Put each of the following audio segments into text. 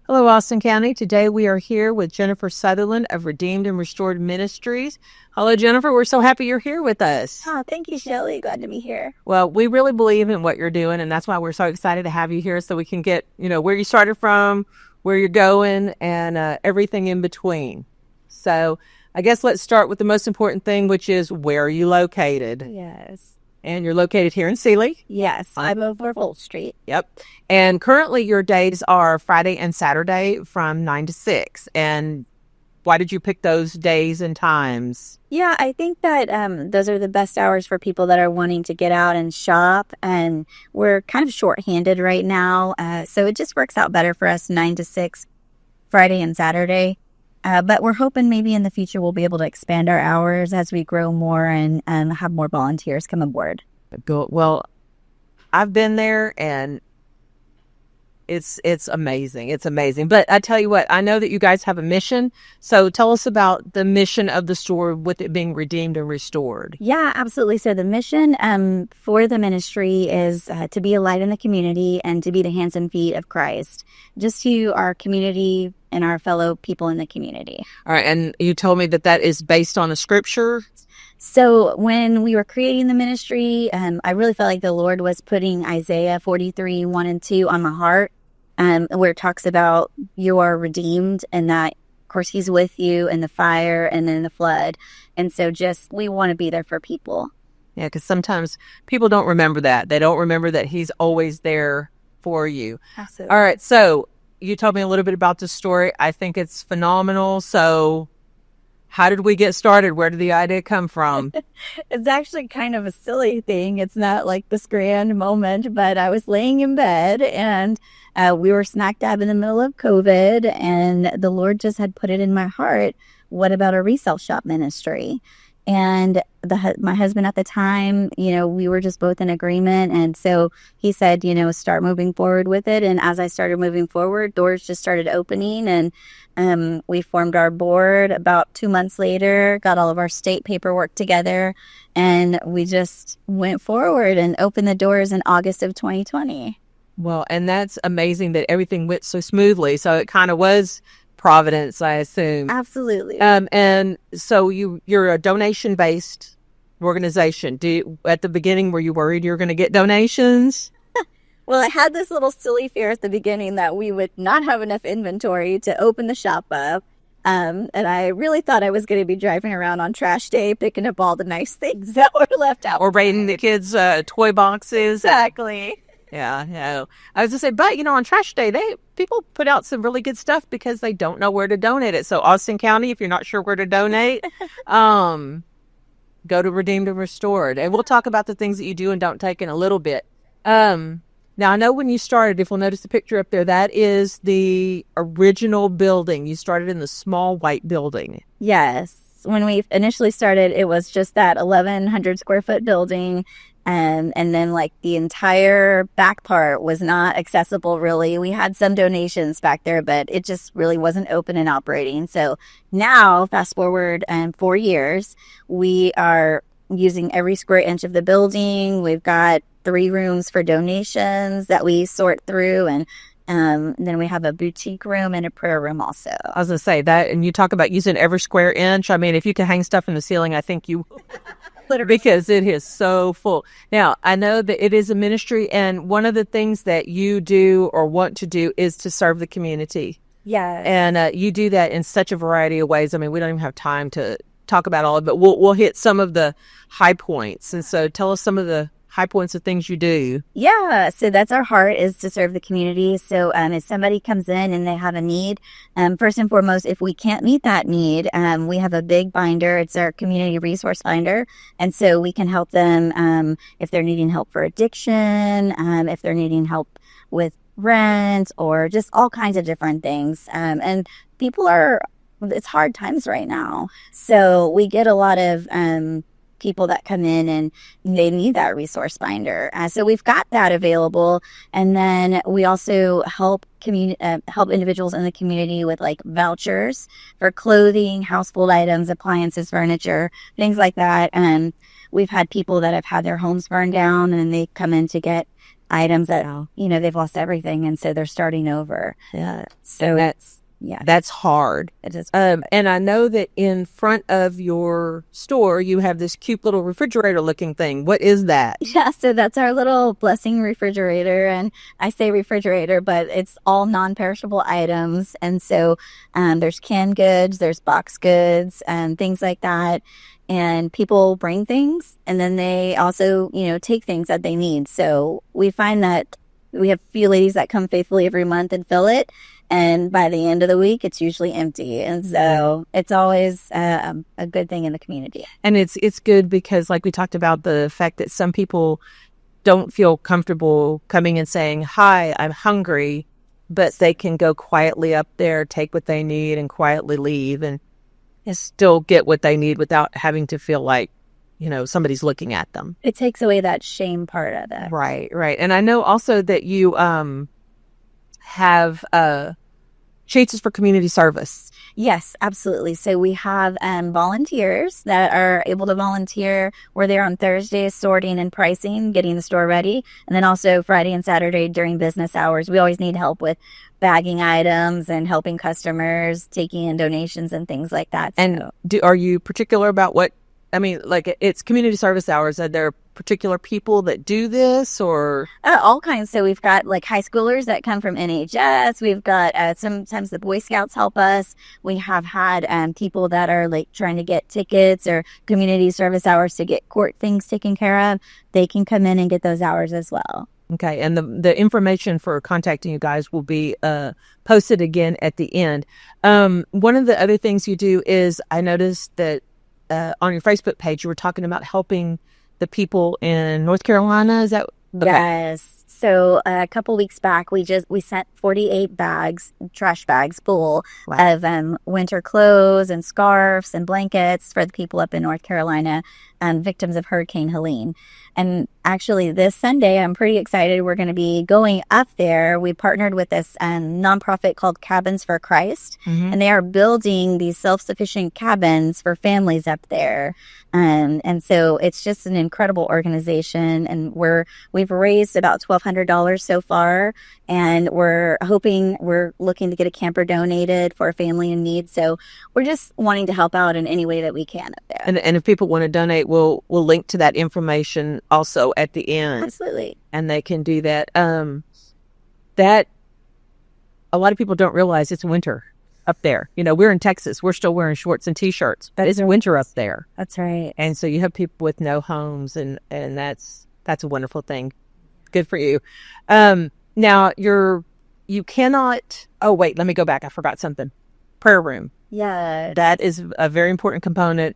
Hello, Austin County. Today we are here with Jennifer Sutherland of Redeemed and Restored Ministries. Hello, Jennifer. We're so happy you're here with us. Oh, thank you, Shelley. Glad to be here. Well, we really believe in what you're doing, and that's why we're so excited to have you here so we can get, where you started from, where you're going, and everything in between. So I guess let's start with the most important thing, which is where are you located? Yes. And you're located here in Sealy? Yes, I'm over Full Street. Yep. And currently your days are Friday and Saturday from 9 to 6. And why did you pick those days and times? Yeah, I think that those are the best hours for people that are wanting to get out and shop. And we're kind of shorthanded right now. So it just works out better for us 9 to 6, Friday and Saturday. But we're hoping maybe in the future we'll be able to expand our hours as we grow more and have more volunteers come aboard. Well, I've been there and it's amazing. It's amazing. But I tell you what, I know that you guys have a mission. So tell us about the mission of the store with it being redeemed and restored. Yeah, absolutely. So the mission for the ministry is to be a light in the community and to be the hands and feet of Christ, just to our community and our fellow people in the community. All right. And you told me that is based on a scripture. So when we were creating the ministry, I really felt like the Lord was putting Isaiah 43, 1 and 2 on my heart, where it talks about you are redeemed and that, of course, he's with you in the fire and in the flood. And so we want to be there for people. Yeah, because sometimes people don't remember that. They don't remember that he's always there for you. Absolutely. All right. So you told me a little bit about the story. I think it's phenomenal. So how did we get started? Where did the idea come from? It's actually kind of a silly thing. It's not like this grand moment, but I was laying in bed and we were smack dab in the middle of COVID, and the Lord just had put it in my heart. What about a resale shop ministry? And my husband at the time, we were just both in agreement. And so he said, start moving forward with it. And as I started moving forward, doors just started opening, and we formed our board about 2 months later, got all of our state paperwork together, and we just went forward and opened the doors in August of 2020. Well, and that's amazing that everything went so smoothly. So it kind of was providence, I assume. Absolutely. And so you're a donation-based organization. At the beginning, were you worried you were going to get donations? Well, I had this little silly fear at the beginning that we would not have enough inventory to open the shop up. And I really thought I was going to be driving around on trash day, picking up all the nice things that were left out. Or raiding the kids' toy boxes. Exactly. Yeah, no. I was going to say, but, on trash day, people put out some really good stuff because they don't know where to donate it. So Austin County, if you're not sure where to donate, go to Redeemed and Restored. And we'll talk about the things that you do and don't take in a little bit. Now, I know when you started, if you'll notice the picture up there, that is the original building. You started in the small white building. Yes. When we initially started, it was just that 1,100 square foot building. And then like the entire back part was not accessible, really. We had some donations back there, but it just really wasn't open and operating. So now, fast forward 4 years, we are using every square inch of the building. We've got 3 rooms for donations that we sort through, and then we have a boutique room and a prayer room also. I was going to say that, and you talk about using every square inch. I mean, if you can hang stuff in the ceiling, I think you because it is so full. Now, I know that it is a ministry, and one of the things that you do or want to do is to serve the community. Yeah. And you do that in such a variety of ways. I mean, we don't even have time to talk about all of it, but we'll hit some of the high points. And so tell us some of the high points of things you do. Yeah, so that's our heart, is to serve the community. So if somebody comes in and they have a need, first and foremost, if we can't meet that need, we have a big binder. It's our community resource binder. And so we can help them if they're needing help for addiction, if they're needing help with rent, or just all kinds of different things. And it's hard times right now. So we get a lot of people that come in and they need that resource binder. So we've got that available. And then we also help individuals in the community with like vouchers for clothing, household items, appliances, furniture, things like that. And we've had people that have had their homes burned down and they come in to get items that, they've lost everything. And so they're starting over. Yeah. So That's hard. it is. And I know that in front of your store, you have this cute little refrigerator looking thing. What is that? Yeah, so that's our little blessing refrigerator. And I say refrigerator, but it's all non-perishable items. And so there's canned goods, there's box goods, and things like that. And people bring things, and then they also, take things that they need. So we find that we have a few ladies that come faithfully every month and fill it. And by the end of the week, it's usually empty. And so it's always a good thing in the community. And it's good because, like we talked about, the fact that some people don't feel comfortable coming and saying, "Hi, I'm hungry," but they can go quietly up there, take what they need, and quietly leave, and still get what they need without having to feel like, somebody's looking at them. It takes away that shame part of it. Right. And I know also that you have chances for community service. Yes, absolutely. So we have volunteers that are able to volunteer. We're there on Thursdays, sorting and pricing, getting the store ready. And then also Friday and Saturday during business hours. We always need help with bagging items and helping customers, taking in donations and things like that. And are you particular about what, it's community service hours. Are there particular people that do this, or? All kinds. So we've got like high schoolers that come from NHS. We've got sometimes the Boy Scouts help us. We have had people that are like trying to get tickets or community service hours to get court things taken care of. They can come in and get those hours as well. Okay. And the information for contacting you guys will be posted again at the end. One of the other things you do is, I noticed that on your Facebook page, you were talking about helping the people in North Carolina. Is that? Okay. Yes. So a couple weeks back, we sent 48 bags, trash bags full of winter clothes and scarves and blankets for the people up in North Carolina, victims of Hurricane Helene. And actually this Sunday, I'm pretty excited. We're going to be going up there. We partnered with this nonprofit called Cabins for Christ, and they are building these self-sufficient cabins for families up there. And so it's just an incredible organization. And we've raised about $1,200 so far. And we're looking to get a camper donated for a family in need. So we're just wanting to help out in any way that we can up there. And if people want to donate, we'll link to that information also at the end. Absolutely. And they can do that. That a lot of people don't realize it's winter up there. We're in Texas. We're still wearing shorts and t-shirts. It's winter up there. That's right. And so you have people with no homes, and that's a wonderful thing. Good for you. Now you cannot, oh wait, let me go back. I forgot something. Prayer room. Yeah. That is a very important component,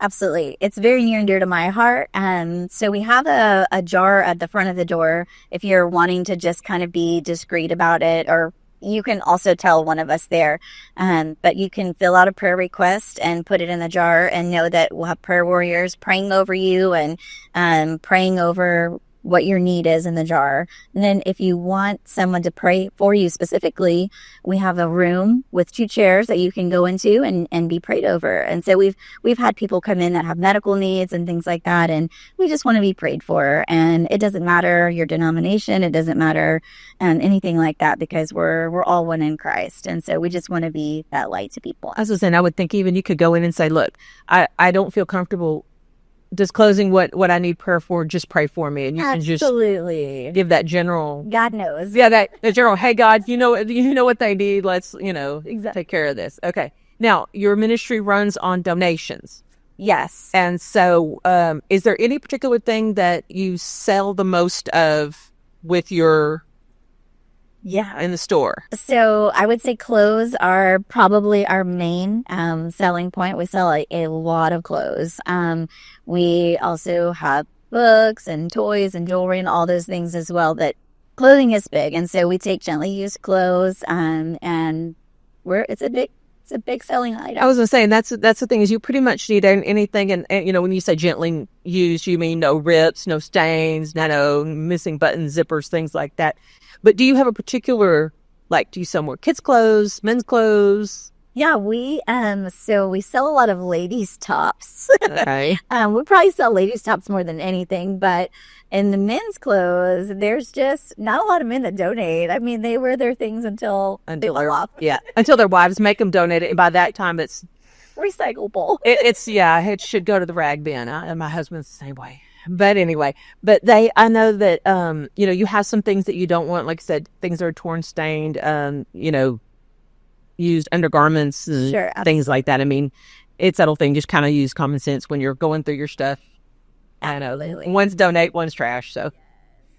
Absolutely. It's very near and dear to my heart. So we have a jar at the front of the door if you're wanting to just kind of be discreet about it, or you can also tell one of us there. But you can fill out a prayer request and put it in the jar, and know that we'll have prayer warriors praying over you and praying over what your need is in the jar. And then if you want someone to pray for you specifically, we have a room with 2 chairs that you can go into and be prayed over. And so we've had people come in that have medical needs and things like that, and we just want to be prayed for. And it doesn't matter your denomination, it doesn't matter anything like that, because we're all one in Christ. And so we just want to be that light to people. I was saying, I would think even you could go in and say, look, I don't feel comfortable disclosing what I need prayer for. Just pray for me, and you can just give that general. God knows. Yeah, that general. Hey, God, you know what they need. Let's take care of this. Okay. Now your ministry runs on donations. Yes. And so, is there any particular thing that you sell the most of with your? Yeah, in the store. So I would say clothes are probably our main selling point. We sell a lot of clothes. We also have books and toys and jewelry and all those things as well. That clothing is big, and so we take gently used clothes, and it's a big selling item. I was gonna say, and that's the thing, is you pretty much need anything, and when you say gently used, you mean no rips, no stains, no missing buttons, zippers, things like that. But do you have a particular, do you sell more kids' clothes, men's clothes? Yeah, so we sell a lot of ladies' tops. Okay. We probably sell ladies' tops more than anything, but in the men's clothes, there's just not a lot of men that donate. I mean, they wear their things until they fall off. Yeah, until their wives make them donate it. And by that time, it's Recyclable. it should go to the rag bin. And my husband's the same way. But anyway, I know that you have some things that you don't want, like I said, things that are torn, stained, used undergarments, Sure, things like that. I mean, it's that whole thing. Just kind of use common sense when you're going through your stuff. I know. Absolutely. One's donate, one's trash. So,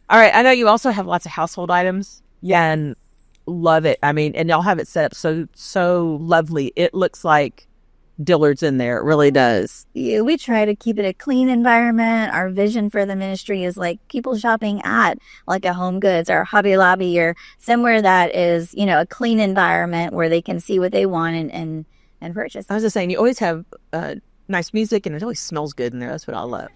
all right. I know you also have lots of household items. Yeah, and love it. I mean, and y'all have it set up so lovely. It looks like Dillard's in there. It really does. Yeah, we try to keep it a clean environment. Our vision for the ministry is like people shopping at like a Home Goods or Hobby Lobby or somewhere that is, a clean environment where they can see what they want and purchase. I was just saying, you always have nice music, and it always smells good in there. That's what I love.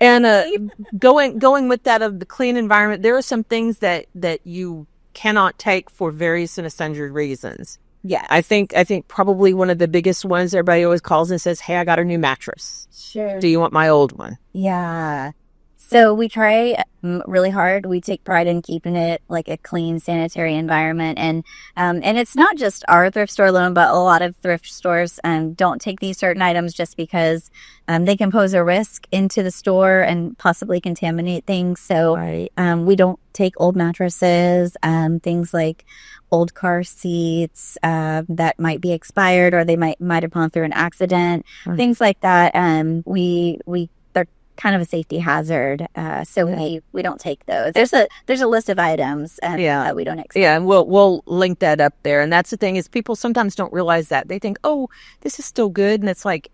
And going with that of the clean environment, there are some things that you cannot take for various and sundry reasons. Yeah, I think probably one of the biggest ones, everybody always calls and says, "Hey, I got a new mattress. Sure. Do you want my old one?" Yeah. So we try really hard. We take pride in keeping it like a clean, sanitary environment. And it's not just our thrift store alone, but a lot of thrift stores don't take these certain items just because they can pose a risk into the store and possibly contaminate things. So Right. we don't take old mattresses, things like old car seats that might be expired or they might have gone through an accident, Right. things like that. They're kind of a safety hazard, so we don't take those. There's a list of items that we don't accept. Yeah, and we'll link that up there. And that's the thing is people sometimes don't realize that. They think, "Oh, this is still good," and it's like,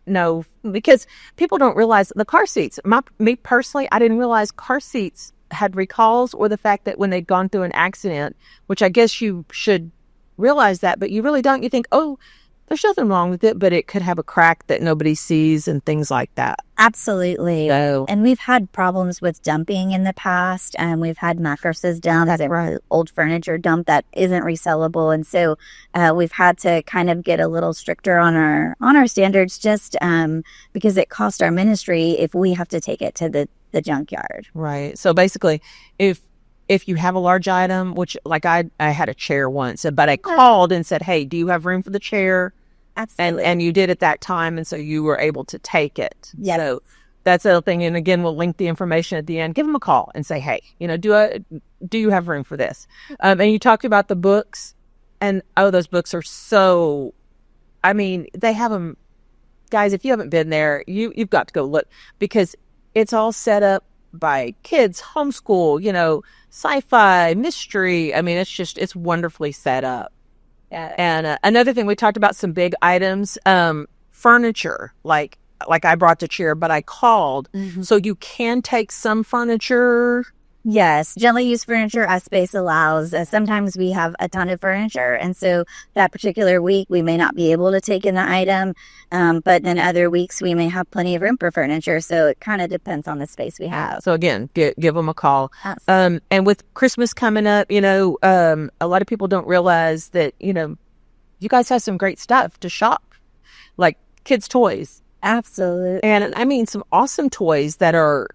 no, because people don't realize the car seats. Me personally, I didn't realize car seats had recalls, or the fact that when they'd gone through an accident, which I guess you should realize that, but you really don't. You think, "Oh, there's nothing wrong with it," but it could have a crack that nobody sees and things like that. Absolutely. So, And we've had problems with dumping in the past, and we've had mattresses dumped, right. old furniture dumped that isn't resellable, and so we've had to kind of get a little stricter on our standards, just because it costs our ministry if we have to take it to the junkyard. Right. So basically, if you have a large item, which like I had a chair once, but I called and said, "Hey, do you have room for the chair?" Absolutely. And you did at that time, and so you were able to take it. Yes. So that's the other thing. And again, we'll link the information at the end. Give them a call and say, "Hey, do you have room for this?" And you talked about the books, and those books are so. I mean, they have them, guys. If you haven't been there, you've got to go look, because it's all set up by kids, homeschool, sci-fi, mystery. I mean, it's wonderfully set up. Yeah. And another thing, we talked about some big items, furniture, like I brought the chair, but I called. Mm-hmm. So you can take some furniture. Yes, gently used furniture as space allows. Sometimes we have a ton of furniture, and so that particular week we may not be able to take in the item, but then other weeks we may have plenty of room for furniture. So it kind of depends on the space we have. So again, give them a call. Absolutely. And with Christmas coming up, a lot of people don't realize that, you guys have some great stuff to shop, like kids' toys. Absolutely. And I mean, some awesome toys that are,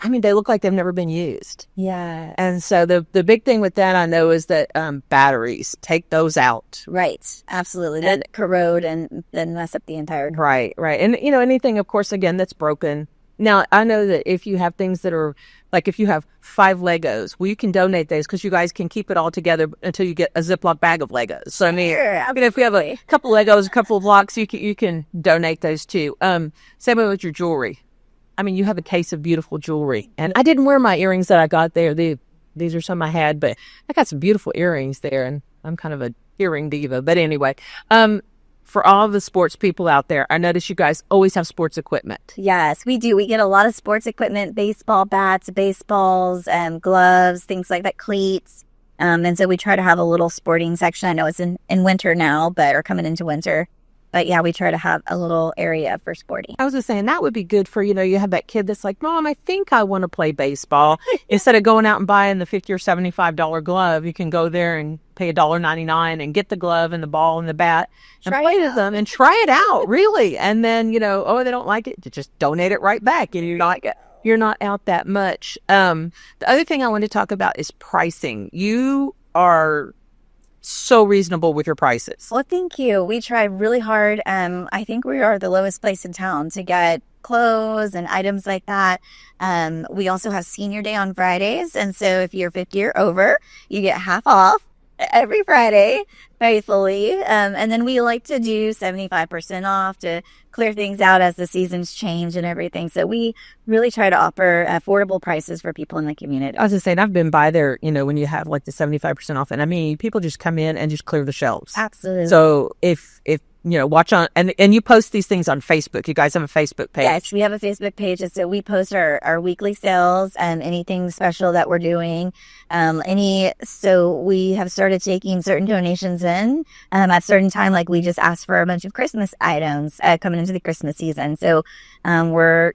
they look like they've never been used. Yeah. And so the big thing with that, I know, is that batteries, take those out. Right. Absolutely. That corrode and then mess up the entire. Right. And, anything, of course, again, that's broken. Now, I know that if you have things that are, like if you have 5 Legos, well, you can donate those because you guys can keep it all together until you get a Ziploc bag of Legos. So, if you have a couple of Legos, a couple of blocks, you can donate those too. Same way with your jewelry. You have a case of beautiful jewelry. And I didn't wear my earrings that I got there. These are some I had, but I got some beautiful earrings there, and I'm kind of a earring diva. But anyway, for all the sports people out there, I notice you guys always have sports equipment. Yes, we do. We get a lot of sports equipment, baseball bats, baseballs, gloves, things like that, cleats. And so we try to have a little sporting section. I know it's in winter now, but we're coming into winter. But yeah, we try to have a little area for sporting. I was just saying that would be good for, you have that kid that's like, Mom, I think I want to play baseball. Instead of going out and buying the $50 or $75 glove, you can go there and pay $1.99 and get the glove and the ball and the bat and play with them and try it out, really. And then, oh, they don't like it, just donate it right back. And you're not out that much. The other thing I want to talk about is pricing. You are so reasonable with your prices. Well, thank you. We try really hard. I think we are the lowest place in town to get clothes and items like that. We also have Senior Day on Fridays. And so if you're 50 or over, you get half off every Friday, faithfully. And then we like to do 75% off to clear things out as the seasons change and everything. So we really try to offer affordable prices for people in the community. I was just saying, I've been by there, when you have like the 75% off. And I mean, people just come in and just clear the shelves. Absolutely. So if watch on, and you post these things on Facebook. You guys have a Facebook page. Yes, we have a Facebook page. And so we post our weekly sales and anything special that we're doing. So we have started taking certain donations in at certain time. Like we just asked for a bunch of Christmas items coming into the Christmas season. So we're,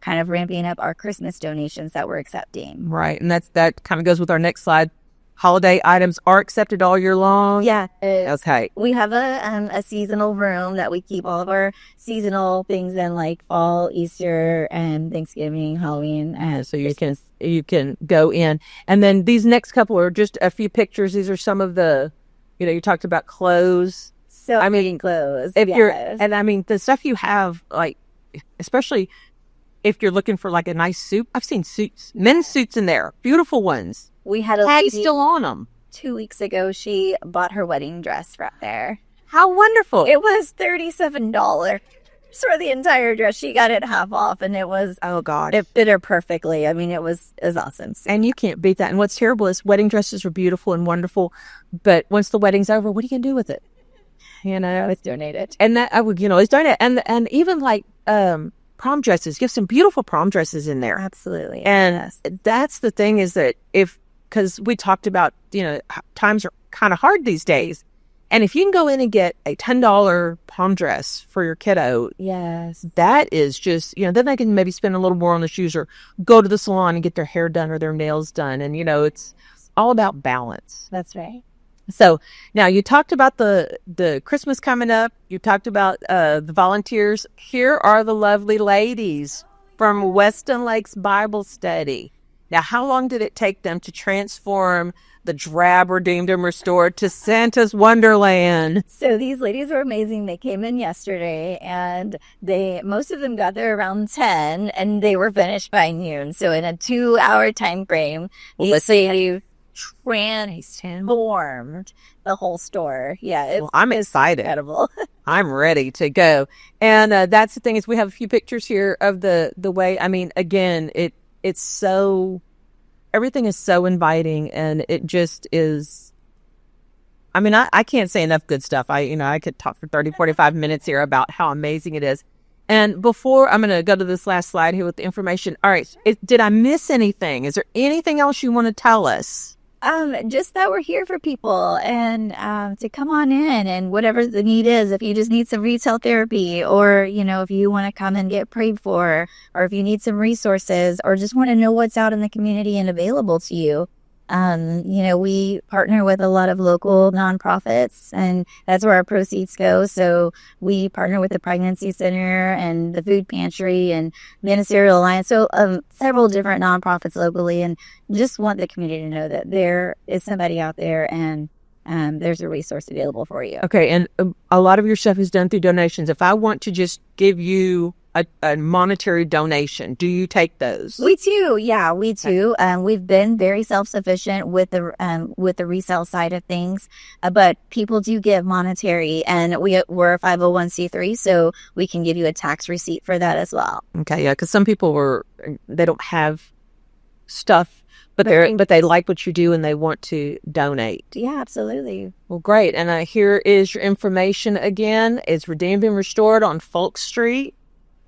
kind of ramping up our Christmas donations that we're accepting. Right. And that kind of goes with our next slide. Holiday items are accepted all year long. Yeah. Okay. We have a seasonal room that we keep all of our seasonal things in, like fall, Easter, and Thanksgiving, Halloween. So you can go in. And then these next couple are just a few pictures. These are some of the, you talked about clothes. So I mean, clothes. The stuff you have, like, especially if you're looking for like a nice suit. I've seen suits, men's suits in there, beautiful ones. We had a tag lady still on them. 2 weeks ago. She bought her wedding dress from there. How wonderful! It was $37 for the entire dress. She got it half off, and it was it fit her perfectly. I mean, it was awesome. And you can't beat that. And what's terrible is wedding dresses are beautiful and wonderful, but once the wedding's over, what are you gonna do with it? It's donated. And that I would, it's donated. And even like prom dresses, you have some beautiful prom dresses in there. Absolutely. And that's the thing is that because we talked about, times are kind of hard these days. And if you can go in and get a $10 prom dress for your kiddo, yes, that is just, then they can maybe spend a little more on the shoes or go to the salon and get their hair done or their nails done. And, it's all about balance. That's right. So now you talked about the Christmas coming up. You talked about the volunteers. Here are the lovely ladies from Weston Lakes Bible Study. Now, how long did it take them to transform the drab Redeemed and Restored to Santa's Wonderland? So these ladies were amazing. They came in yesterday, and most of them got there around 10, and they were finished by noon. So in a 2-hour time frame, you transformed the whole store. Yeah, I'm excited. Incredible. I'm ready to go. And that's the thing is we have a few pictures here of the way. I mean, again, it's so, everything is so inviting, and it just is. I mean, I can't say enough good stuff. I could talk for 30, 45 minutes here about how amazing it is. And before I'm going to go to this last slide here with the information. All right. Did I miss anything? Is there anything else you want to tell us? Just that we're here for people and to come on in, and whatever the need is, if you just need some retail therapy, or, if you want to come and get prayed for, or if you need some resources, or just want to know what's out in the community and available to you. We partner with a lot of local nonprofits, and that's where our proceeds go. So we partner with the Pregnancy Center and the Food Pantry and Ministerial Alliance. So several different nonprofits locally, and just want the community to know that there is somebody out there, and there's a resource available for you. Okay. And a lot of your stuff is done through donations. If I want to just give you a monetary donation, do you take those? We do. Yeah, we do. We've been very self-sufficient with the resale side of things, but people do give monetary, and we're a 501c3, so we can give you a tax receipt for that as well. Okay, yeah, because some people they don't have stuff, but they like what you do and they want to donate. Yeah, absolutely. Well, great. And here is your information again. It's Redeemed and Restored on Folk Street.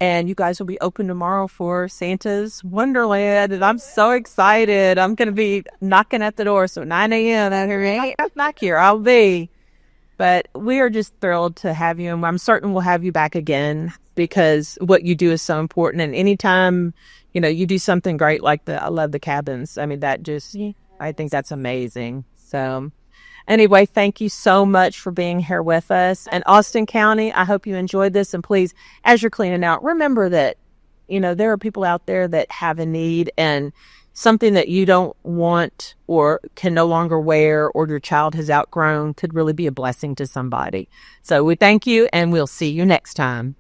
And you guys will be open tomorrow for Santa's Wonderland. And I'm so excited. I'm going to be knocking at the door. So 9 a.m. out here. I'm back here. I'll be. But we are just thrilled to have you, and I'm certain we'll have you back again because what you do is so important. And anytime, you do something great like I love the cabins. I mean, that just, I think that's amazing. So anyway, thank you so much for being here with us. And Austin County, I hope you enjoyed this. And please, as you're cleaning out, remember that, there are people out there that have a need, and something that you don't want or can no longer wear or your child has outgrown could really be a blessing to somebody. So we thank you, and we'll see you next time.